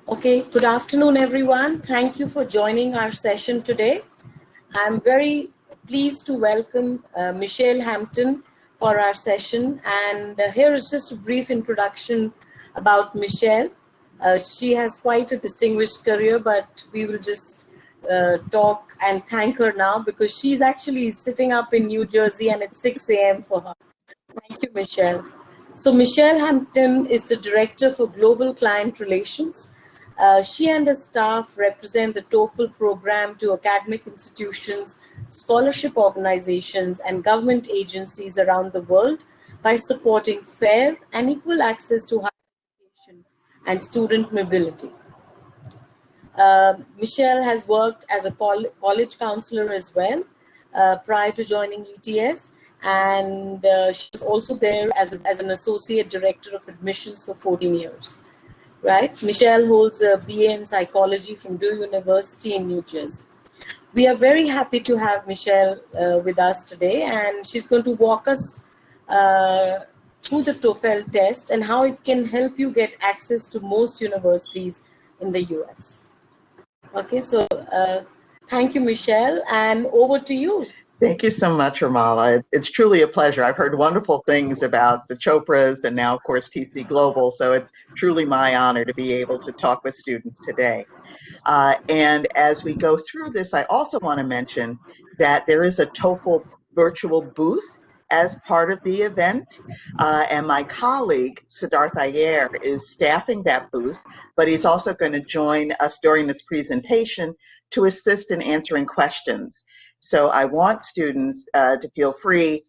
Okay, good afternoon, everyone. Thank you for joining our session today. I'm very pleased to welcome Michelle Hampton for our session. And here is just a brief introduction about Michelle. She has quite a distinguished career, but we will just talk and thank her now because she's actually sitting up in New Jersey and it's 6 a.m. for her. Thank you, Michelle. So Michelle Hampton is the Director for Global Client Relations. She and her staff represent the TOEFL program to academic institutions, scholarship organizations, and government agencies around the world by supporting fair and equal access to higher education and student mobility. Michelle has worked as a college counselor as well prior to joining ETS, and she was also there as an associate director of admissions for 14 years. Right? Michelle holds a BA in psychology from Duke University in New Jersey. We are very happy to have Michelle with us today, and she's going to walk us through the TOEFL test and how it can help you get access to most universities in the US. Okay, so thank you, Michelle, and over to you. Thank you so much, Ramala. It's truly a pleasure. I've heard wonderful things about the Chopras and now, of course, TC Global, so it's truly my honor to be able to talk with students today. And as we go through this, I also want to mention that there is a TOEFL virtual booth as part of the event. And my colleague, Siddharth Iyer, is staffing that booth, but he's also going to join us during this presentation to assist in answering questions. So I want students to feel free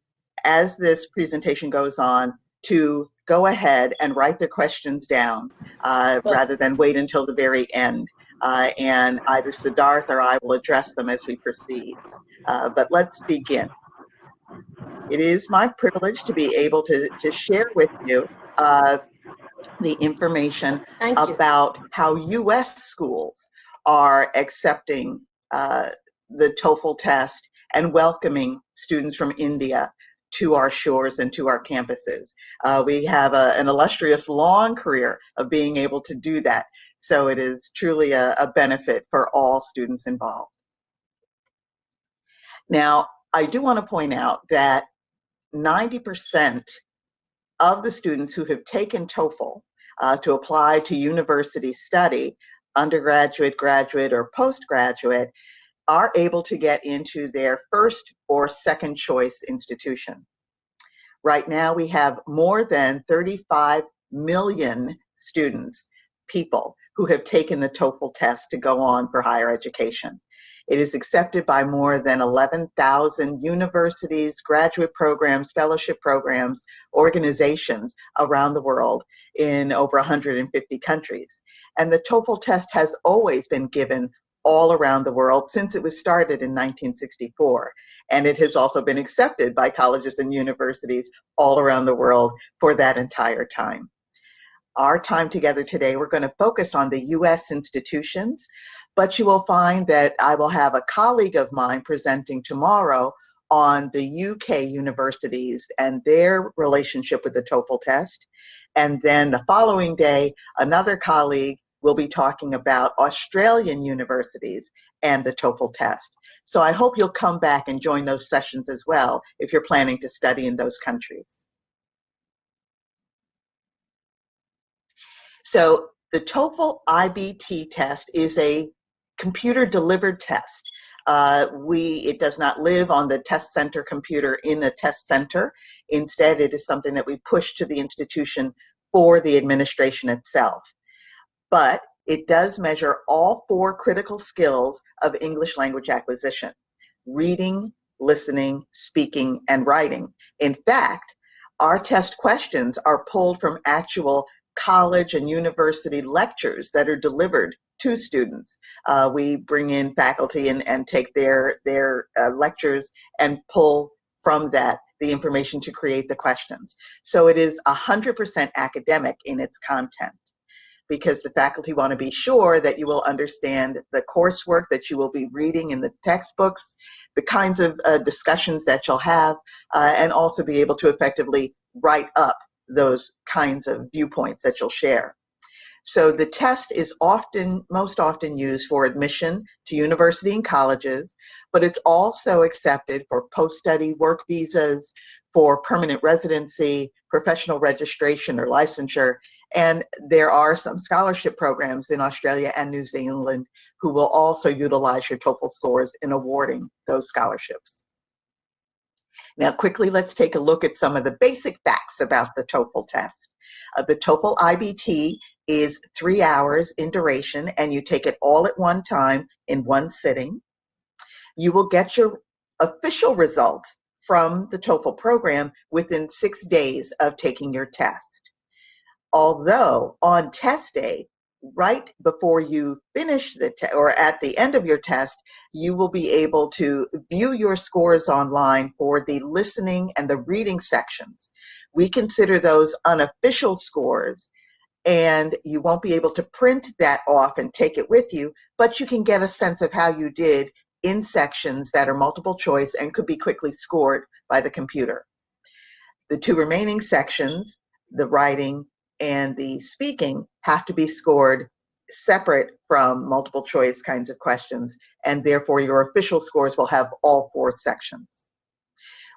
as this presentation goes on to go ahead and write their questions down rather than wait until the very end. And either Siddharth or I will address them as we proceed. But let's begin. It is my privilege to be able to share with you the information about how U.S. schools are accepting the TOEFL test and welcoming students from India to our shores and to our campuses. We have an illustrious long career of being able to do that. So it is truly a benefit for all students involved. Now, I do want to point out that 90% of the students who have taken TOEFL to apply to university study, undergraduate, graduate, or postgraduate, are able to get into their first or second choice institution. Right now, we have more than 35 million students, people, who have taken the TOEFL test to go on for higher education. It is accepted by more than 11,000 universities, graduate programs, fellowship programs, organizations around the world in over 150 countries. And the TOEFL test has always been given all around the world since it was started in 1964. And it has also been accepted by colleges and universities all around the world for that entire time. Our time together today, we're going to focus on the US institutions, but you will find that I will have a colleague of mine presenting tomorrow on the UK universities and their relationship with the TOEFL test. And then the following day, another colleague will be talking about Australian universities and the TOEFL test. So I hope you'll come back and join those sessions as well if you're planning to study in those countries. So the TOEFL IBT test is a computer-delivered test. It does not live on the test center computer in the test center. Instead, it is something that we push to the institution for the administration itself. But it does measure all 4 critical skills of English language acquisition: reading, listening, speaking, and writing. In fact, our test questions are pulled from actual college and university lectures that are delivered to students. We bring in faculty and take their lectures and pull from that the information to create the questions. So it is 100% academic in its content, because the faculty want to be sure that you will understand the coursework that you will be reading in the textbooks, the kinds of discussions that you'll have, and also be able to effectively write up those kinds of viewpoints that you'll share. So the test is most often used for admission to university and colleges, but it's also accepted for post-study work visas, for permanent residency, professional registration or licensure, and there are some scholarship programs in Australia and New Zealand who will also utilize your TOEFL scores in awarding those scholarships. Now, quickly, let's take a look at some of the basic facts about the TOEFL test. The TOEFL IBT is 3 hours in duration, and you take it all at one time in one sitting. You will get your official results from the TOEFL program within 6 days of taking your test. Although on test day, right before you finish the test or at the end of your test, you will be able to view your scores online for the listening and the reading sections. We consider those unofficial scores, and you won't be able to print that off and take it with you, but you can get a sense of how you did in sections that are multiple choice and could be quickly scored by the computer. The two remaining sections, the writing and the speaking, have to be scored separate from multiple choice kinds of questions, and therefore your official scores will have all 4 sections.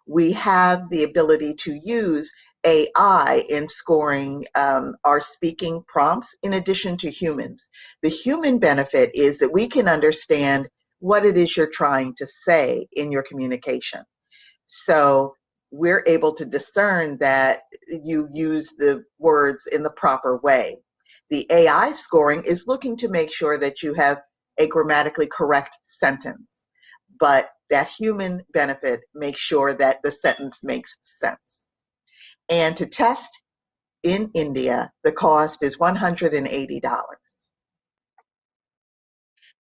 We have the ability to use AI in scoring our speaking prompts in addition to humans. The human benefit is that we can understand what it is you're trying to say in your communication. So we're able to discern that you use the words in the proper way. The AI scoring is looking to make sure that you have a grammatically correct sentence, but that human benefit makes sure that the sentence makes sense. And to test in India, the cost is $180.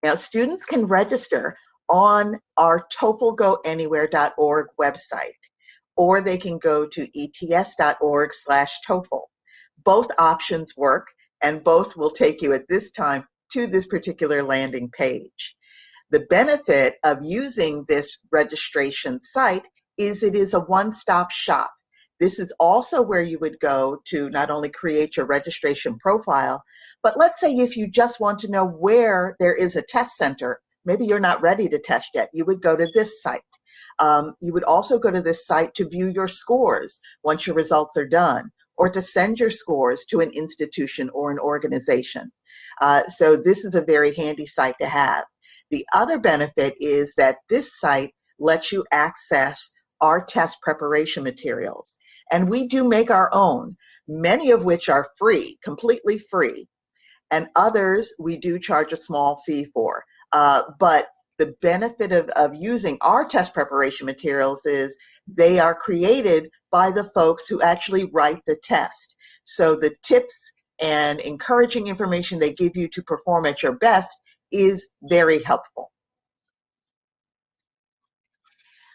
Now, students can register on our TOEFLGoAnywhere.org website, or they can go to ets.org/TOEFL. Both options work, and both will take you at this time to this particular landing page. The benefit of using this registration site is it is a one-stop shop. This is also where you would go to not only create your registration profile, but let's say if you just want to know where there is a test center, maybe you're not ready to test yet, you would go to this site. You would also go to this site to view your scores once your results are done, or to send your scores to an institution or an organization. So this is a very handy site to have. The other benefit is that this site lets you access our test preparation materials. And we do make our own, many of which are free, completely free. And others we do charge a small fee for. But the benefit of using our test preparation materials is they are created by the folks who actually write the test. So the tips and encouraging information they give you to perform at your best is very helpful.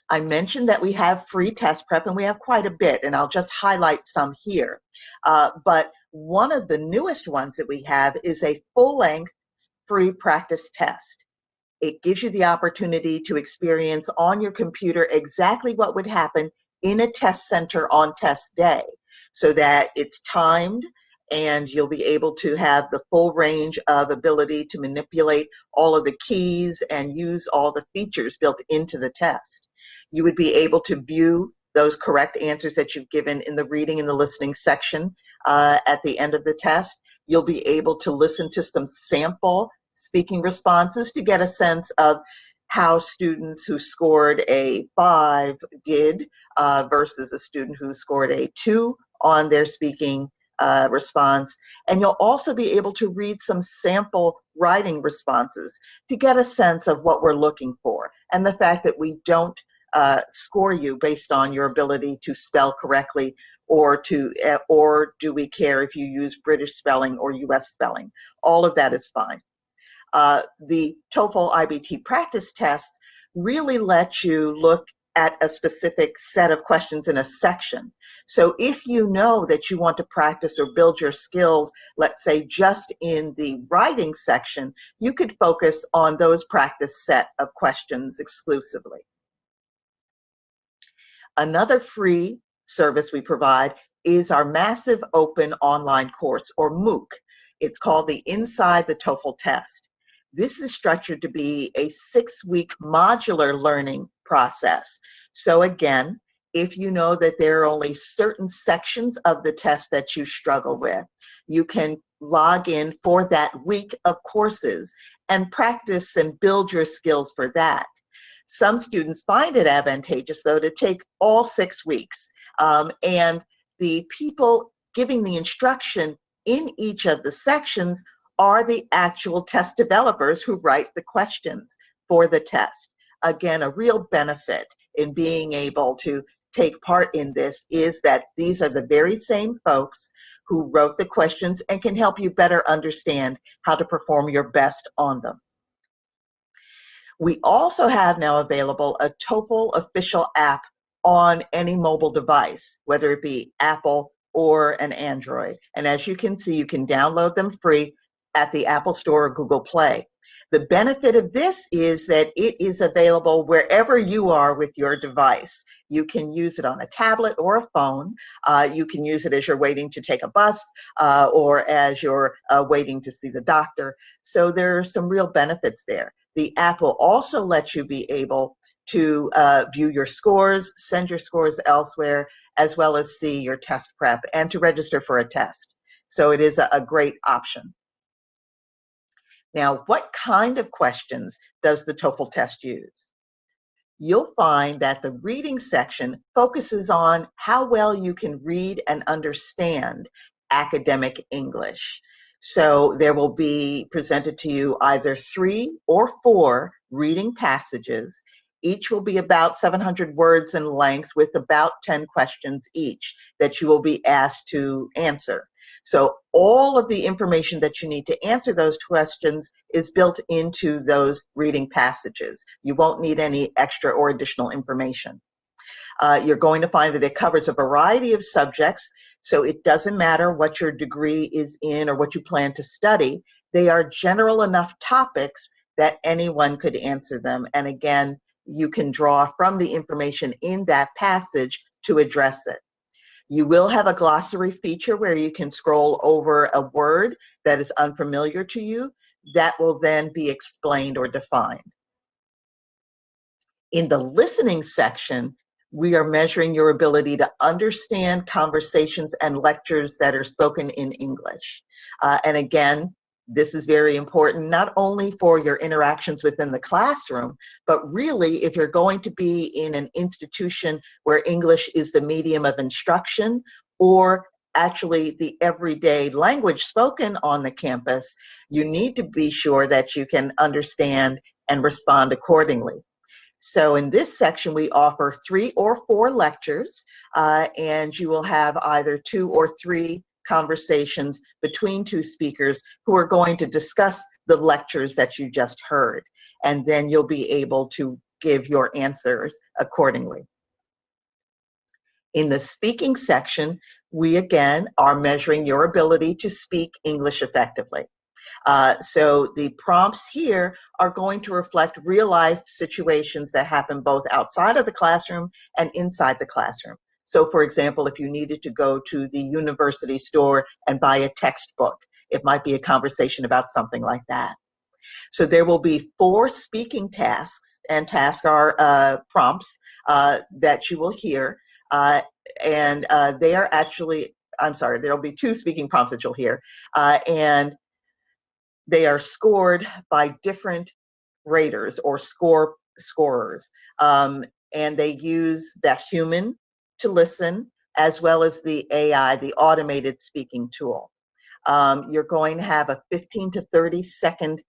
I mentioned that we have free test prep, and we have quite a bit, and I'll just highlight some here. But one of the newest ones that we have is a full-length free practice test. It gives you the opportunity to experience on your computer exactly what would happen in a test center on test day, so that it's timed and you'll be able to have the full range of ability to manipulate all of the keys and use all the features built into the test. You would be able to view those correct answers that you've given in the reading and the listening section at the end of the test. You'll be able to listen to some sample speaking responses to get a sense of how students who scored a 5 did versus a student who scored a 2 on their speaking response. And you'll also be able to read some sample writing responses to get a sense of what we're looking for, and the fact that we don't score you based on your ability to spell correctly, or do we care if you use British spelling or US spelling. All of that is fine. The TOEFL IBT practice tests really let you look at a specific set of questions in a section. So if you know that you want to practice or build your skills, let's say just in the writing section, you could focus on those practice set of questions exclusively. Another free service we provide is our massive open online course, or MOOC. It's called the Inside the TOEFL Test. This is structured to be a 6-week modular learning process. So again, if you know that there are only certain sections of the test that you struggle with, you can log in for that week of courses and practice and build your skills for that. Some students find it advantageous, though, to take all 6 weeks. And the people giving the instruction in each of the sections are the actual test developers who write the questions for the test. Again, a real benefit in being able to take part in this is that these are the very same folks who wrote the questions and can help you better understand how to perform your best on them. We also have now available a TOEFL Official App on any mobile device, whether it be Apple or an Android. And as you can see, you can download them free at the Apple Store or Google Play. The benefit of this is that it is available wherever you are with your device. You can use it on a tablet or a phone. You can use it as you're waiting to take a bus or as you're waiting to see the doctor. So there are some real benefits there. The app will also let you be able to view your scores, send your scores elsewhere, as well as see your test prep and to register for a test. So it is a great option. Now, what kind of questions does the TOEFL test use? You'll find that the reading section focuses on how well you can read and understand academic English. So there will be presented to you either 3 or 4 reading passages. Each will be about 700 words in length with about 10 questions each that you will be asked to answer. So all of the information that you need to answer those questions is built into those reading passages. You won't need any extra or additional information. You're going to find that it covers a variety of subjects, so it doesn't matter what your degree is in or what you plan to study. They are general enough topics that anyone could answer them. And again, you can draw from the information in that passage to address it. You will have a glossary feature where you can scroll over a word that is unfamiliar to you. That will then be explained or defined. In the listening section, we are measuring your ability to understand conversations and lectures that are spoken in English. And again, this is very important, not only for your interactions within the classroom, but really if you're going to be in an institution where English is the medium of instruction or actually the everyday language spoken on the campus, you need to be sure that you can understand and respond accordingly. So in this section, we offer 3 or 4 lectures, and you will have either 2 or 3 conversations between 2 speakers who are going to discuss the lectures that you just heard. And then you'll be able to give your answers accordingly. In the speaking section, we again are measuring your ability to speak English effectively. So the prompts here are going to reflect real life situations that happen both outside of the classroom and inside the classroom. So for example, if you needed to go to the university store and buy a textbook, it might be a conversation about something like that. So there will be 4 speaking tasks, and tasks are prompts that you will hear. They are actually, I'm sorry, there'll be 2 speaking prompts that you'll hear. And they are scored by different raters or scorers. And they use the human to listen as well as the AI, the automated speaking tool. You're going to have a 15 to 30 second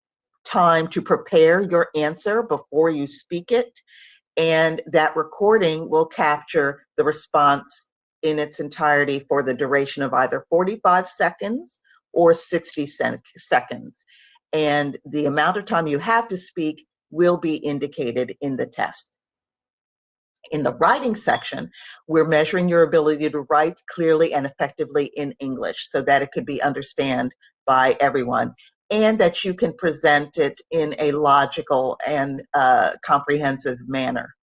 time to prepare your answer before you speak it. And that recording will capture the response in its entirety for the duration of either 45 seconds or 60 seconds. And the amount of time you have to speak will be indicated in the test. In the writing section, we're measuring your ability to write clearly and effectively in English so that it could be understood by everyone, and that you can present it in a logical and comprehensive manner.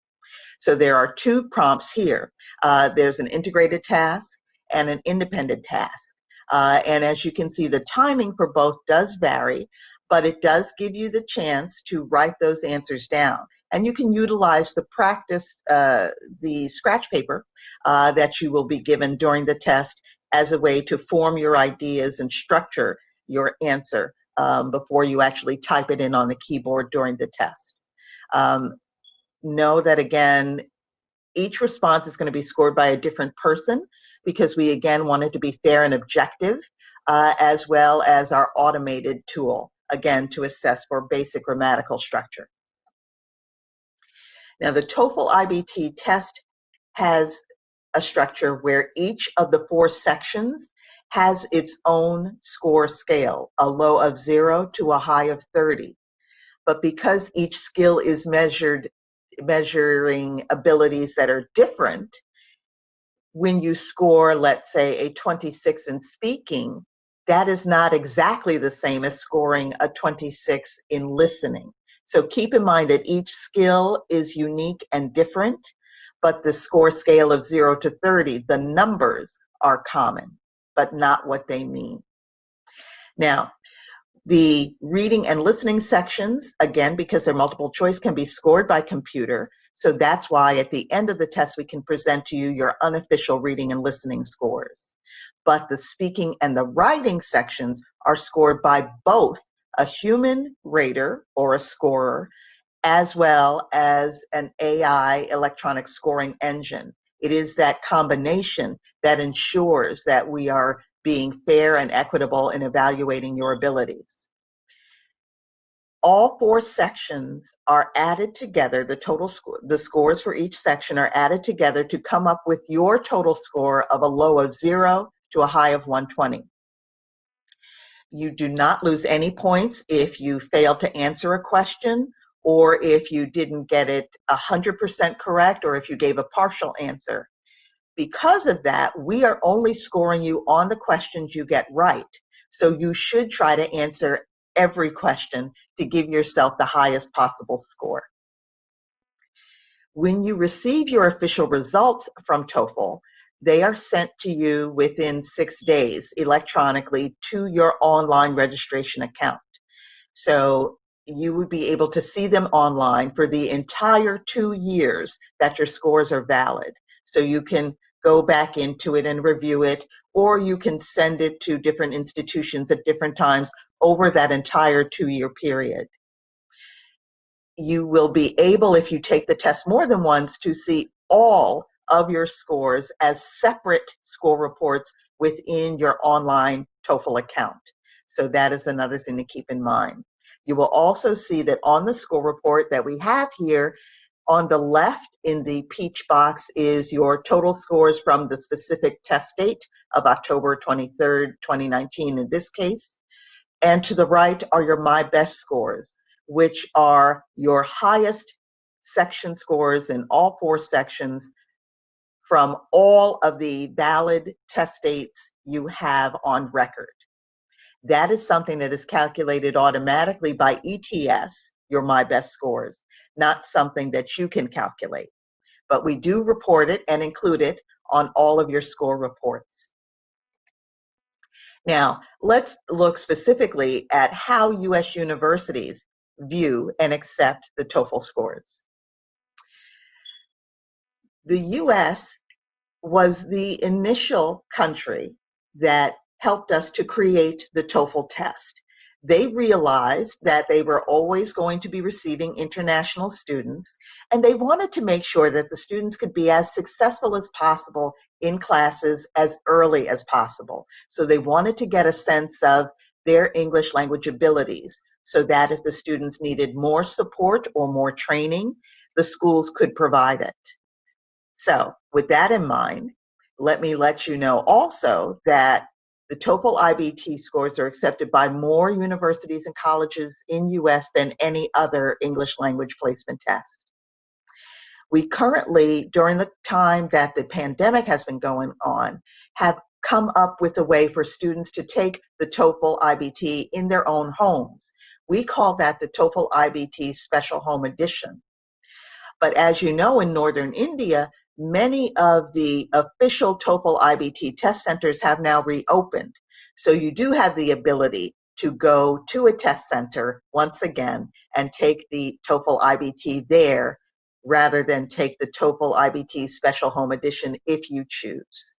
So there are 2 prompts here. There's an integrated task and an independent task. And as you can see, the timing for both does vary, but it does give you the chance to write those answers down. And you can utilize the practice, the scratch paper that you will be given during the test as a way to form your ideas and structure your answer before you actually type it in on the keyboard during the test. Know that, again, each response is going to be scored by a different person because we, again, want it to be fair and objective, as well as our automated tool, again, to assess for basic grammatical structure. Now, the TOEFL IBT test has a structure where each of the 4 sections has its own score scale, a low of 0 to a high of 30. But because each skill is measuring abilities that are different, when you score, let's say, a 26 in speaking, that is not exactly the same as scoring a 26 in listening. So keep in mind that each skill is unique and different, but the score scale of 0 to 30, the numbers are common, but not what they mean. Now, the reading and listening sections, again, because they're multiple choice, can be scored by computer. So that's why at the end of the test, we can present to you your unofficial reading and listening scores. But the speaking and the writing sections are scored by both a human rater or a scorer, as well as an AI electronic scoring engine. It is that combination that ensures that we are being fair and equitable in evaluating your abilities. All 4 sections are added together. The scores for each section are added together to come up with your total score of a low of 0 to a high of 120. You do not lose any points if you fail to answer a question, or if you didn't get it 100% correct, or if you gave a partial answer. Because of that, we are only scoring you on the questions you get right. So you should try to answer every question to give yourself the highest possible score. When you receive your official results from TOEFL, they are sent to you within 6 days electronically to your online registration account. So you would be able to see them online for the entire 2 years that your scores are valid. So you can go back into it and review it, or you can send it to different institutions at different times over that entire 2-year period. You will be able, if you take the test more than once, to see all of your scores as separate score reports within your online TOEFL account. So that is another thing to keep in mind. You will also see that on the score report that we have here, on the left in the peach box is your total scores from the specific test date of October 23rd, 2019 in this case. And to the right are your My Best scores, which are your highest section scores in all 4 sections from all of the valid test dates you have on record. That is something that is calculated automatically by ETS, your My Best scores, not something that you can calculate. But we do report it and include it on all of your score reports. Now, let's look specifically at how U.S. universities view and accept the TOEFL scores. The U.S. was the initial country that helped us to create the TOEFL test. They realized that they were always going to be receiving international students, and they wanted to make sure that the students could be as successful as possible in classes as early as possible. So they wanted to get a sense of their English language abilities, so that if the students needed more support or more training, the schools could provide it. So with that in mind, let me let you know also that the TOEFL IBT scores are accepted by more universities and colleges in US than any other English language placement test. We currently, during the time that the pandemic has been going on, have come up with a way for students to take the TOEFL IBT in their own homes. We call that the TOEFL IBT Special Home Edition. But as you know, in Northern India, many of the official TOEFL IBT test centers have now reopened. So you do have the ability to go to a test center once again and take the TOEFL IBT there rather than take the TOEFL IBT Special Home Edition if you choose.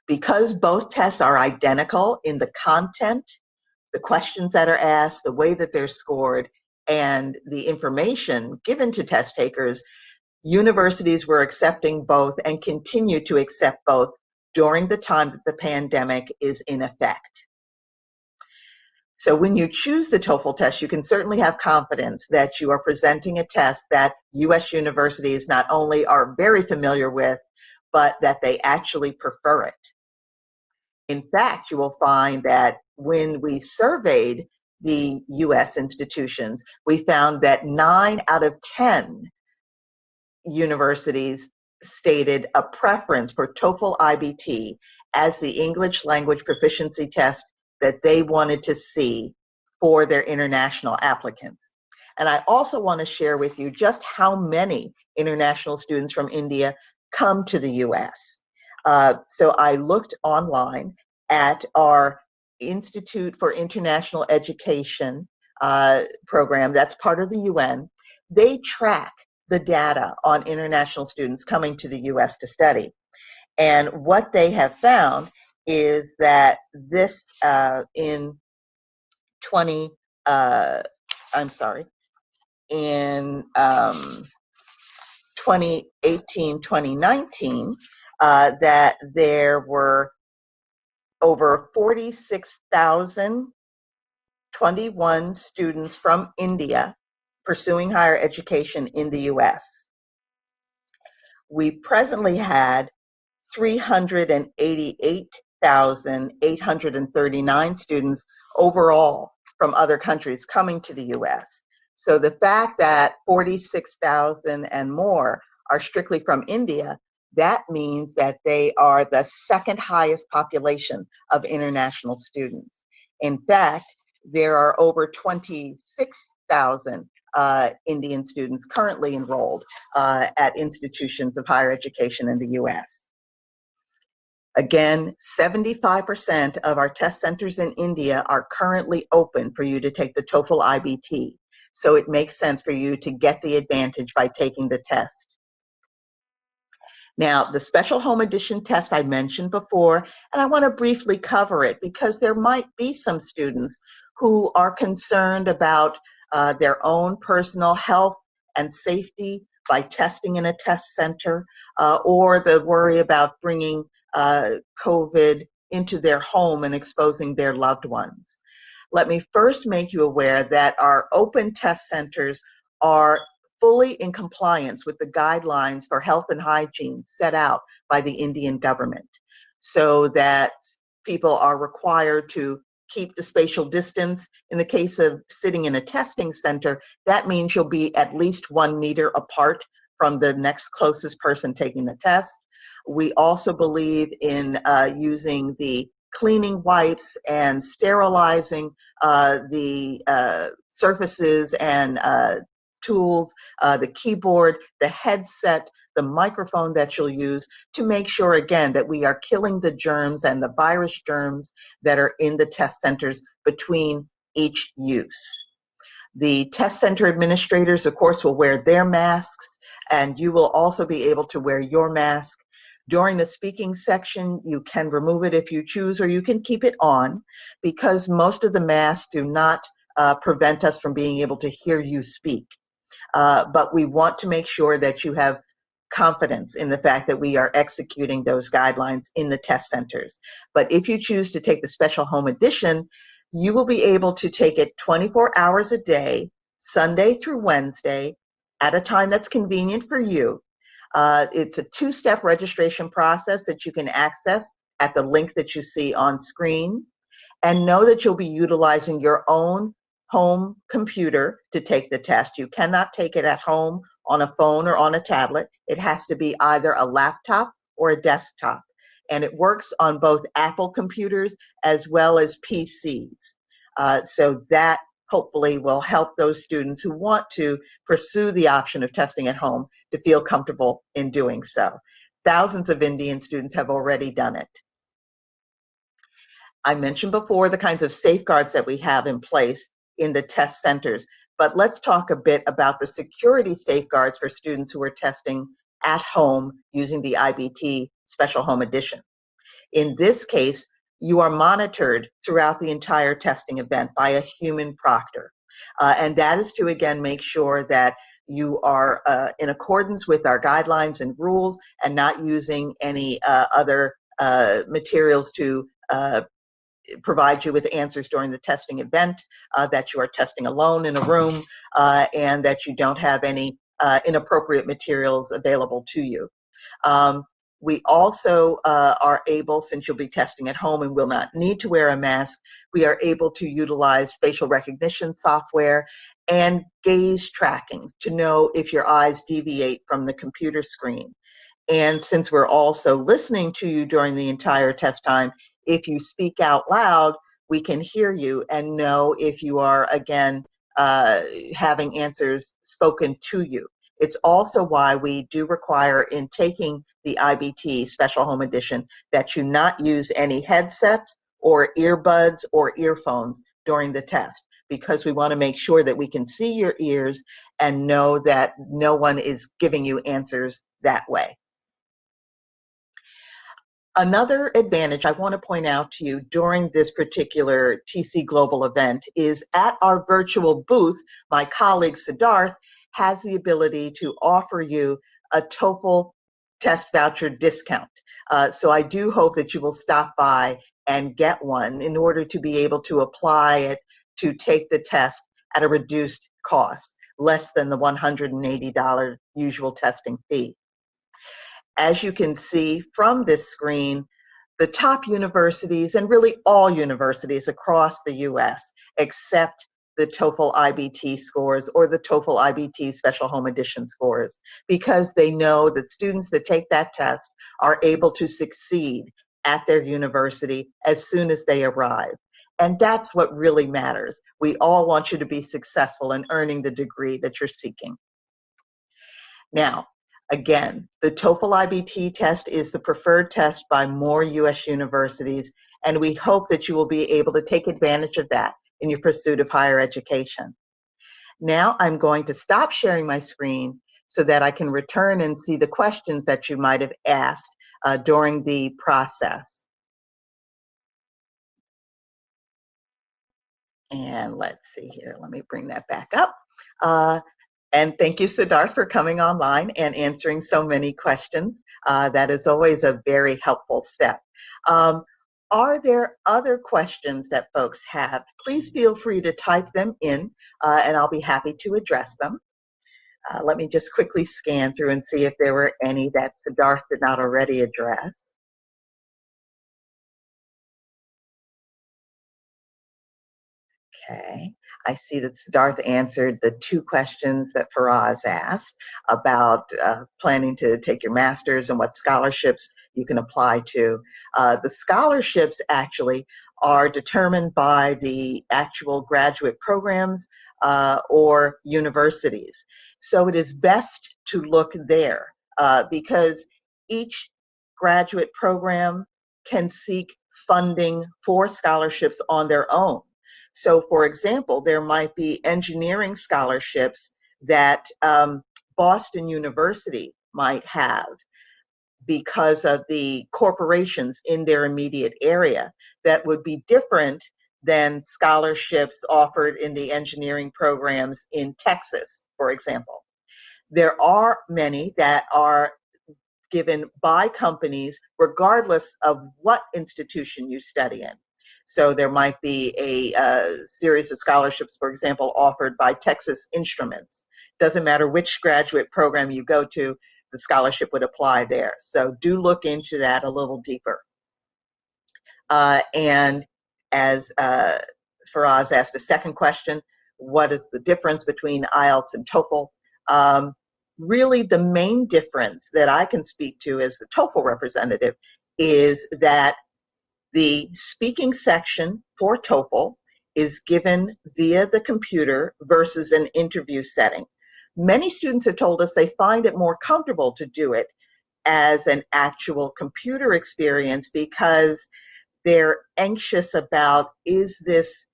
Because both tests are identical in the content, the questions that are asked, the way that they're scored, and the information given to test takers, universities were accepting both and continue to accept both during the time that the pandemic is in effect. So when you choose the TOEFL test, you can certainly have confidence that you are presenting a test that U.S. universities not only are very familiar with, but that they actually prefer it. In fact, you will find that when we surveyed the U.S. institutions, we found that 9 out of 10 universities stated a preference for TOEFL IBT as the English language proficiency test that they wanted to see for their international applicants. And I also want to share with you just how many international students from India come to the US. So I looked online at our Institute for International Education program, that's part of the UN. They track the data on international students coming to the US to study. And what they have found is that this in 2018, 2019, that there were over 46,021 students from India pursuing higher education in the US. We presently had 388,839 students overall from other countries coming to the US. So the fact that 46,000 and more are strictly from India, that means that they are the second highest population of international students. In fact, there are over 26,000 Indian students currently enrolled at institutions of higher education in the US. Again, 75% of our test centers in India are currently open for you to take the TOEFL IBT. So it makes sense for you to get the advantage by taking the test. Now, the Special Home Edition test I mentioned before, and I want to briefly cover it because there might be some students who are concerned about their own personal health and safety by testing in a test center, or the worry about bringing COVID into their home and exposing their loved ones. Let me first make you aware that our open test centers are fully in compliance with the guidelines for health and hygiene set out by the Indian government, so that people are required to keep the spatial distance. In the case of sitting in a testing center, that means you'll be at least 1 meter apart from the next closest person taking the test. We also believe in using the cleaning wipes and sterilizing the surfaces and tools, the keyboard, the headset, the microphone that you'll use to make sure, again, that we are killing the germs and the virus germs that are in the test centers between each use. The test center administrators, of course, will wear their masks, and you will also be able to wear your mask. During the speaking section, you can remove it if you choose, or you can keep it on, because most of the masks do not prevent us from being able to hear you speak. But we want to make sure that you have confidence in the fact that we are executing those guidelines in the test centers. But if you choose to take the Special Home Edition, you will be able to take it 24 hours a day, Sunday through Wednesday, at a time that's convenient for you. It's a 2-step registration process that you can access at the link that you see on screen. And know that you'll be utilizing your own home computer to take the test. You cannot take it at home on a phone or on a tablet. It has to be either a laptop or a desktop. And it works on both Apple computers as well as PCs. So that hopefully will help those students who want to pursue the option of testing at home to feel comfortable in doing so. Thousands of Indian students have already done it. I mentioned before the kinds of safeguards that we have in place in the test centers, but let's talk a bit about the security safeguards for students who are testing at home using the IBT Special Home Edition. In this case, you are monitored throughout the entire testing event by a human proctor. And that is to, again, make sure that you are in accordance with our guidelines and rules and not using any other materials to provide you with answers during the testing event, that you are testing alone in a room, and that you don't have any inappropriate materials available to you. We also are able, since you'll be testing at home and will not need to wear a mask, we are able to utilize facial recognition software and gaze tracking to know if your eyes deviate from the computer screen. And since we're also listening to you during the entire test time, if you speak out loud, we can hear you and know if you are, again, having answers spoken to you. It's also why we do require, in taking the IBT Special Home Edition, that you not use any headsets or earbuds or earphones during the test, because we want to make sure that we can see your ears and know that no one is giving you answers that way. Another advantage I want to point out to you during this particular TC Global event is at our virtual booth, my colleague Siddharth has the ability to offer you a TOEFL test voucher discount. So I do hope that you will stop by and get one in order to be able to apply it to take the test at a reduced cost, less than the $180 usual testing fee. As you can see from this screen, the top universities, and really all universities across the US, accept the TOEFL IBT scores or the TOEFL IBT Special Home Edition scores, because they know that students that take that test are able to succeed at their university as soon as they arrive. And that's what really matters. We all want you to be successful in earning the degree that you're seeking. Now, again, the TOEFL IBT test is the preferred test by more US universities, and we hope that you will be able to take advantage of that in your pursuit of higher education. Now I'm going to stop sharing my screen so that I can return and see the questions that you might have asked during the process. And let's see here, let me bring that back up. And thank you, Siddharth, for coming online and answering so many questions. That is always a very helpful step. Are there other questions that folks have? Please feel free to type them in, and I'll be happy to address them. Let me just quickly scan through and see if there were any that Siddharth did not already address. Okay, I see that Siddharth answered the two questions that Faraz asked about planning to take your master's and what scholarships you can apply to. The scholarships actually are determined by the actual graduate programs or universities. So it is best to look there because each graduate program can seek funding for scholarships on their own. So, for example, there might be engineering scholarships that Boston University might have because of the corporations in their immediate area that would be different than scholarships offered in the engineering programs in Texas, for example. There are many that are given by companies regardless of what institution you study in. So there might be a series of scholarships, for example, offered by Texas Instruments. Doesn't matter which graduate program you go to, the scholarship would apply there. So do look into that a little deeper. And as Faraz asked a second question, what is the difference between Ielts and TOEFL? Really, the main difference that I can speak to as the TOEFL representative is that the speaking section for TOEFL is given via the computer versus an interview setting. Many students have told us they find it more comfortable to do it as an actual computer experience because they're anxious about, is this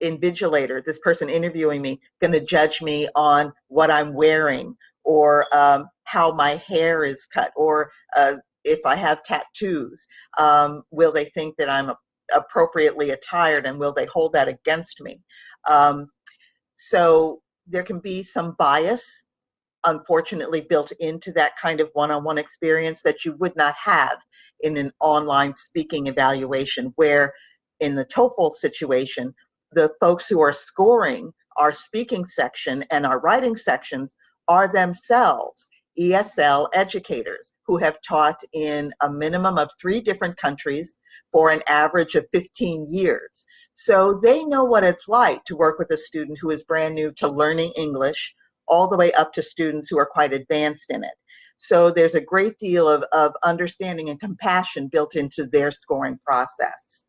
invigilator, this person interviewing me, going to judge me on what I'm wearing, or how my hair is cut, or if I have tattoos, will they think that I'm appropriately attired, and will they hold that against me? So there can be some bias, unfortunately, built into that kind of one-on-one experience that you would not have in an online speaking evaluation, where in the TOEFL situation, the folks who are scoring our speaking section and our writing sections are themselves ESL educators who have taught in a minimum of 3 different countries for an average of 15 years. So they know what it's like to work with a student who is brand new to learning English, all the way up to students who are quite advanced in it. So there's a great deal of understanding and compassion built into their scoring process.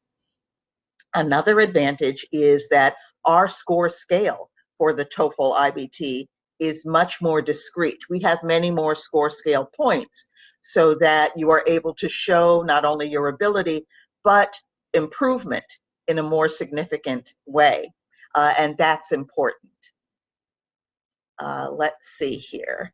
Another advantage is that our score scale for the TOEFL IBT is much more discrete. We have many more score scale points so that you are able to show not only your ability, but improvement in a more significant way. And that's important. Let's see here.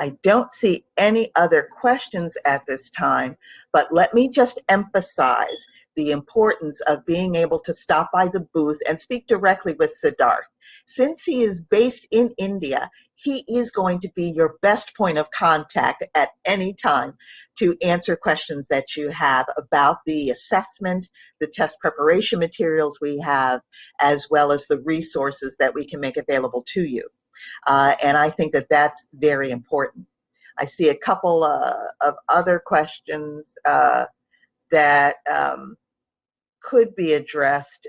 I don't see any other questions at this time, but let me just emphasize the importance of being able to stop by the booth and speak directly with Siddharth. Since he is based in India, he is going to be your best point of contact at any time to answer questions that you have about the assessment, the test preparation materials we have, as well as the resources that we can make available to you. And I think that that's very important. I see a couple of other questions that could be addressed.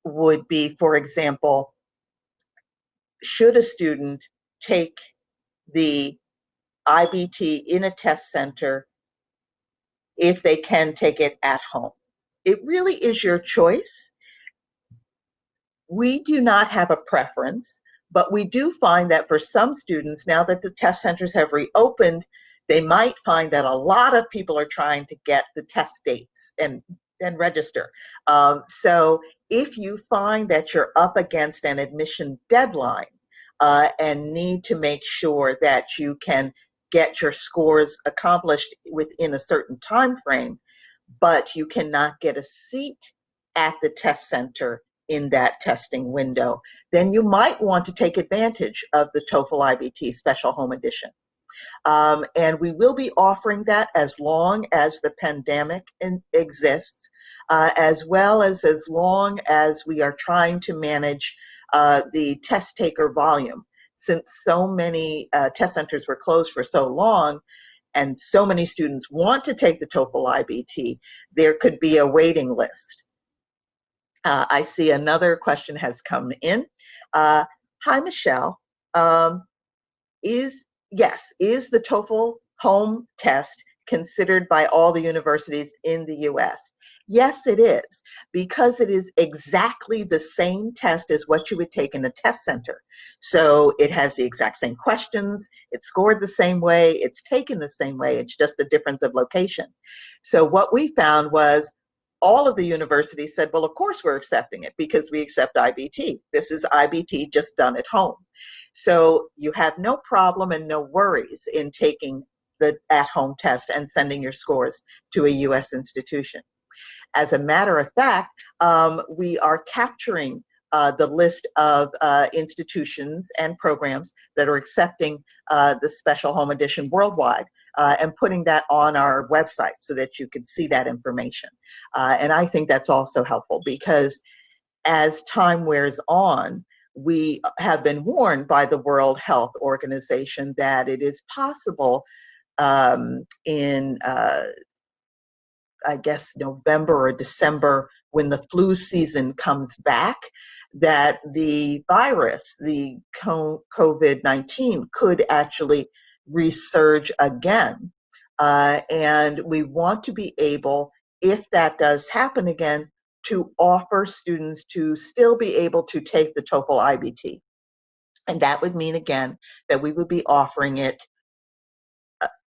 Would be, for example, should a student take the IBT in a test center if they can take it at home? It really is your choice. We do not have a preference, but we do find that for some students, now that the test centers have reopened, they might find that a lot of people are trying to get the test dates and register. So if you find that you're up against an admission deadline and need to make sure that you can get your scores accomplished within a certain time frame, but you cannot get a seat at the test center in that testing window, then you might want to take advantage of the TOEFL IBT Special Home Edition. And we will be offering that as long as the pandemic exists, as well as long as we are trying to manage the test taker volume. Since so many test centers were closed for so long, and so many students want to take the TOEFL IBT, there could be a waiting list. I see another question has come in. Hi, Michelle. Is the TOEFL home test considered by all the universities in the US? Yes, it is, because it is exactly the same test as what you would take in a test center. So it has the exact same questions, it's scored the same way, it's taken the same way, it's just a difference of location. So what we found was all of the universities said, well, of course we're accepting it because we accept IBT. This is IBT just done at home. So you have no problem and no worries in taking the at-home test and sending your scores to a US institution. As a matter of fact, we are capturing the list of institutions and programs that are accepting the Special Home Edition worldwide and putting that on our website so that you can see that information. And I think that's also helpful because as time wears on, we have been warned by the World Health Organization that it is possible in I guess November or December, when the flu season comes back, that the virus, the COVID-19, could actually resurge again. And we want to be able, if that does happen again, to offer students to still be able to take the TOEFL IBT. And that would mean, again, that we would be offering it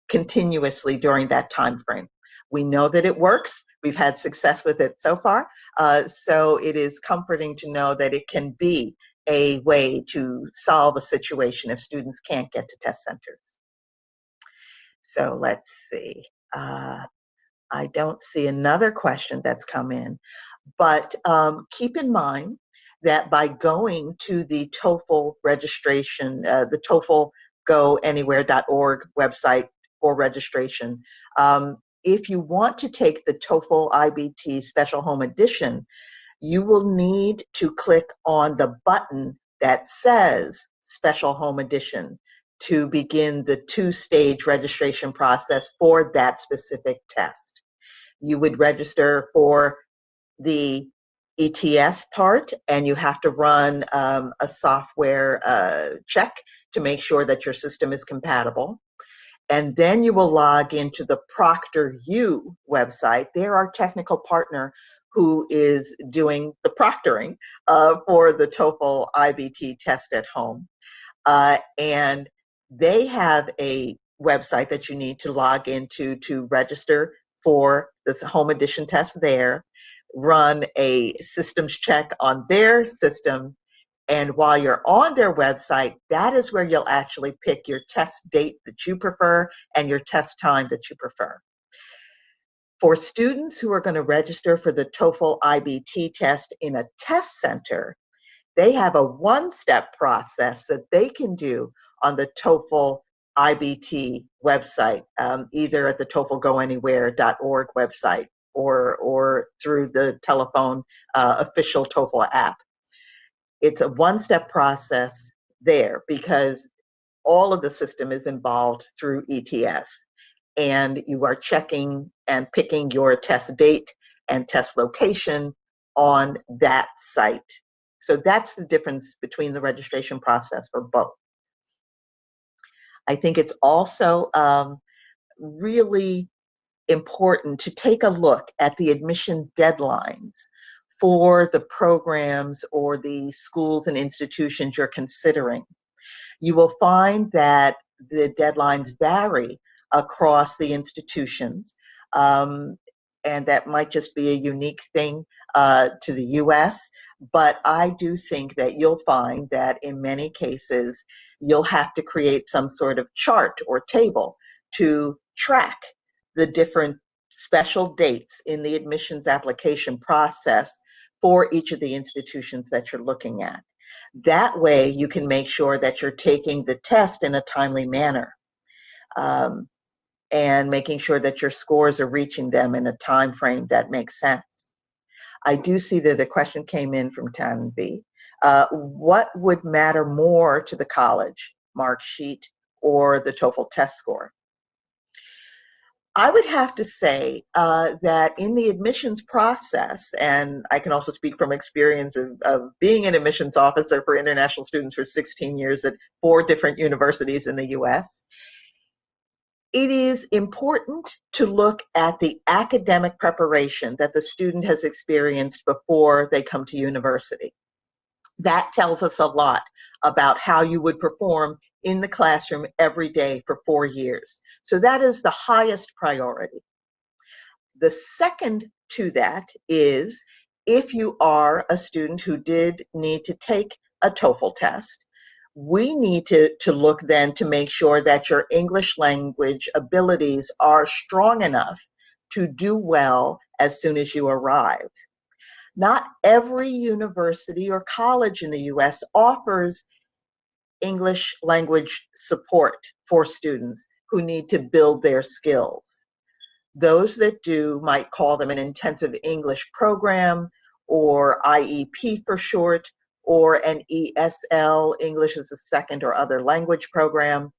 continuously during that time frame. We know that it works. We've had success with it so far. So it is comforting to know that it can be a way to solve a situation if students can't get to test centers. So let's see. I don't see another question that's come in, but keep in mind that by going to the TOEFL registration, the TOEFL goanywhere.org website for registration, if you want to take the TOEFL IBT Special Home Edition, you will need to click on the button that says Special Home Edition to begin the two-stage registration process for that specific test. You would register for the ETS part, and you have to run a software check to make sure that your system is compatible. And then you will log into the ProctorU website. They're our technical partner who is doing the proctoring for the TOEFL IBT test at home. And they have a website that you need to log into to register for this home edition test there, run a systems check on their system, and while you're on their website, that is where you'll actually pick your test date that you prefer and your test time that you prefer. For students who are going to register for the TOEFL IBT test in a test center, they have a one-step process that they can do on the TOEFL IBT website, either at the TOEFLGoAnywhere.org website or through the telephone official TOEFL app. It's a one-step process there because all of the system is involved through ETS, and you are checking and picking your test date and test location on that site. So that's the difference between the registration process for both. I think it's also really important to take a look at the admission deadlines for the programs or the schools and institutions you're considering. You will find that the deadlines vary across the institutions, and that might just be a unique thing to the US, but I do think that you'll find that in many cases, you'll have to create some sort of chart or table to track the different special dates in the admissions application process for each of the institutions that you're looking at. That way you can make sure that you're taking the test in a timely manner, and making sure that your scores are reaching them in a time frame that makes sense. I do see that a question came in from Tanvi. What would matter more to the college, mark sheet or the TOEFL test score? I would have to say that in the admissions process, and I can also speak from experience of being an admissions officer for international students for 16 years at 4 different universities in the US, it is important to look at the academic preparation that the student has experienced before they come to university. That tells us a lot about how you would perform in the classroom every day for 4 years. So that is the highest priority. The second to that is if you are a student who did need to take a TOEFL test, we need to look then to make sure that your English language abilities are strong enough to do well as soon as you arrive. Not every university or college in the US offers English language support for students who need to build their skills. Those that do might call them an intensive English program, or IEP for short, or an ESL, English as a second or other language program.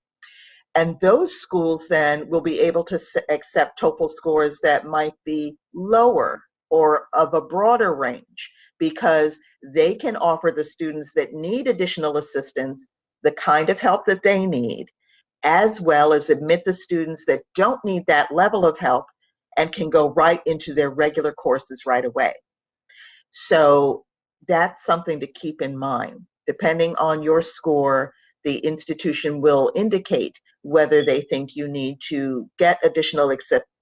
And those schools then will be able to accept TOEFL scores that might be lower or of a broader range, because they can offer the students that need additional assistance the kind of help that they need, as well as admit the students that don't need that level of help and can go right into their regular courses right away. So that's something to keep in mind. Depending on your score, the institution will indicate whether they think you need to get additional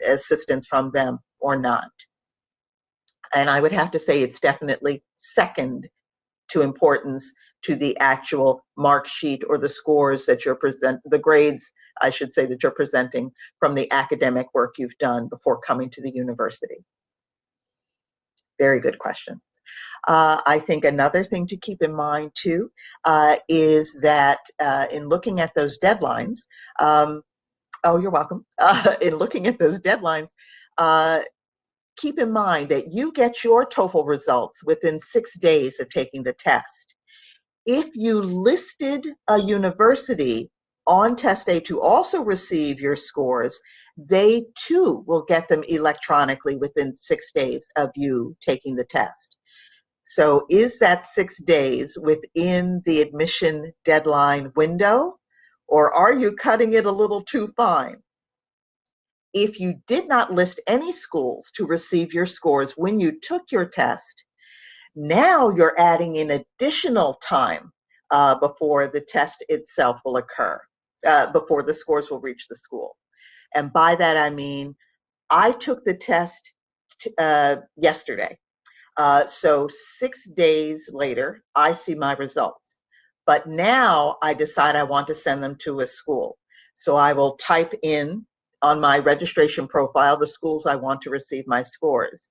assistance from them or not. And I would have to say it's definitely second to importance to the actual mark sheet or the scores that you're the grades, I should say, that you're presenting from the academic work you've done before coming to the university. Very good question. I think another thing to keep in mind too is that in looking at those deadlines, oh, you're welcome. In looking at those deadlines, keep in mind that you get your TOEFL results within 6 days of taking the test. If you listed a university on test day to also receive your scores, they too will get them electronically within 6 days of you taking the test. So is that 6 days within the admission deadline window, or are you cutting it a little too fine? If you did not list any schools to receive your scores when you took your test, now you're adding in additional time before the test itself will occur, before the scores will reach the school. And by that I mean, I took the test yesterday. So 6 days later, I see my results. But now I decide I want to send them to a school. So I will type in on my registration profile the schools I want to receive my scores.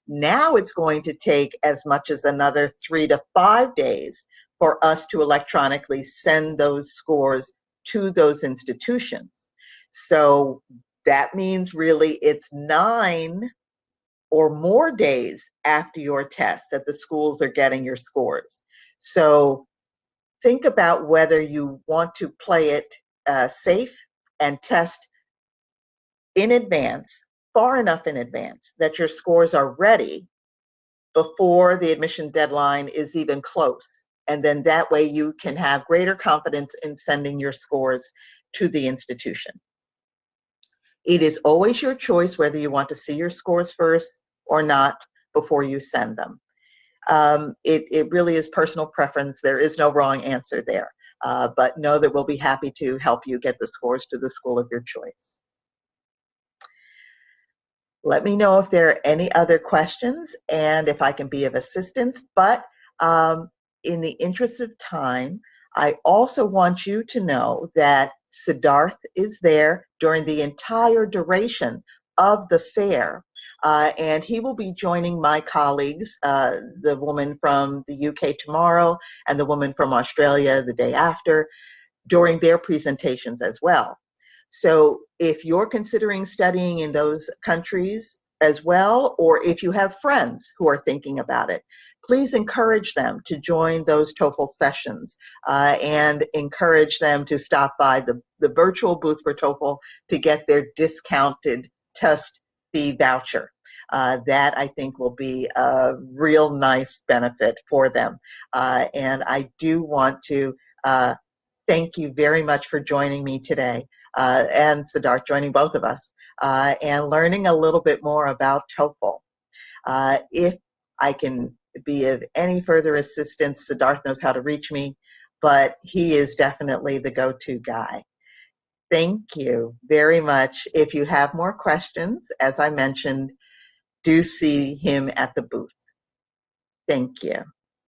Now it's going to take as much as another 3 to 5 days for us to electronically send those scores to those institutions. So that means really it's 9 or more days after your test that the schools are getting your scores. So think about whether you want to play it safe and test in advance, far enough in advance that your scores are ready before the admission deadline is even close. And then that way you can have greater confidence in sending your scores to the institution. It is always your choice whether you want to see your scores first or not before you send them. It really is personal preference. There is no wrong answer there. But know that we'll be happy to help you get the scores to the school of your choice. Let me know if there are any other questions and if I can be of assistance. But in the interest of time, I also want you to know that Siddharth is there during the entire duration of the fair. And he will be joining my colleagues, the woman from the UK tomorrow and the woman from Australia the day after, during their presentations as well. So if you're considering studying in those countries as well, or if you have friends who are thinking about it, please encourage them to join those TOEFL sessions and encourage them to stop by the virtual booth for TOEFL to get their discounted test fee voucher. That I think will be a real nice benefit for them. And I do want to thank you very much for joining me today, and Siddharth joining both of us, and learning a little bit more about TOEFL. If I can be of any further assistance, Siddharth knows how to reach me, but he is definitely the go-to guy. Thank you very much. If you have more questions, as I mentioned, do see him at the booth. Thank you.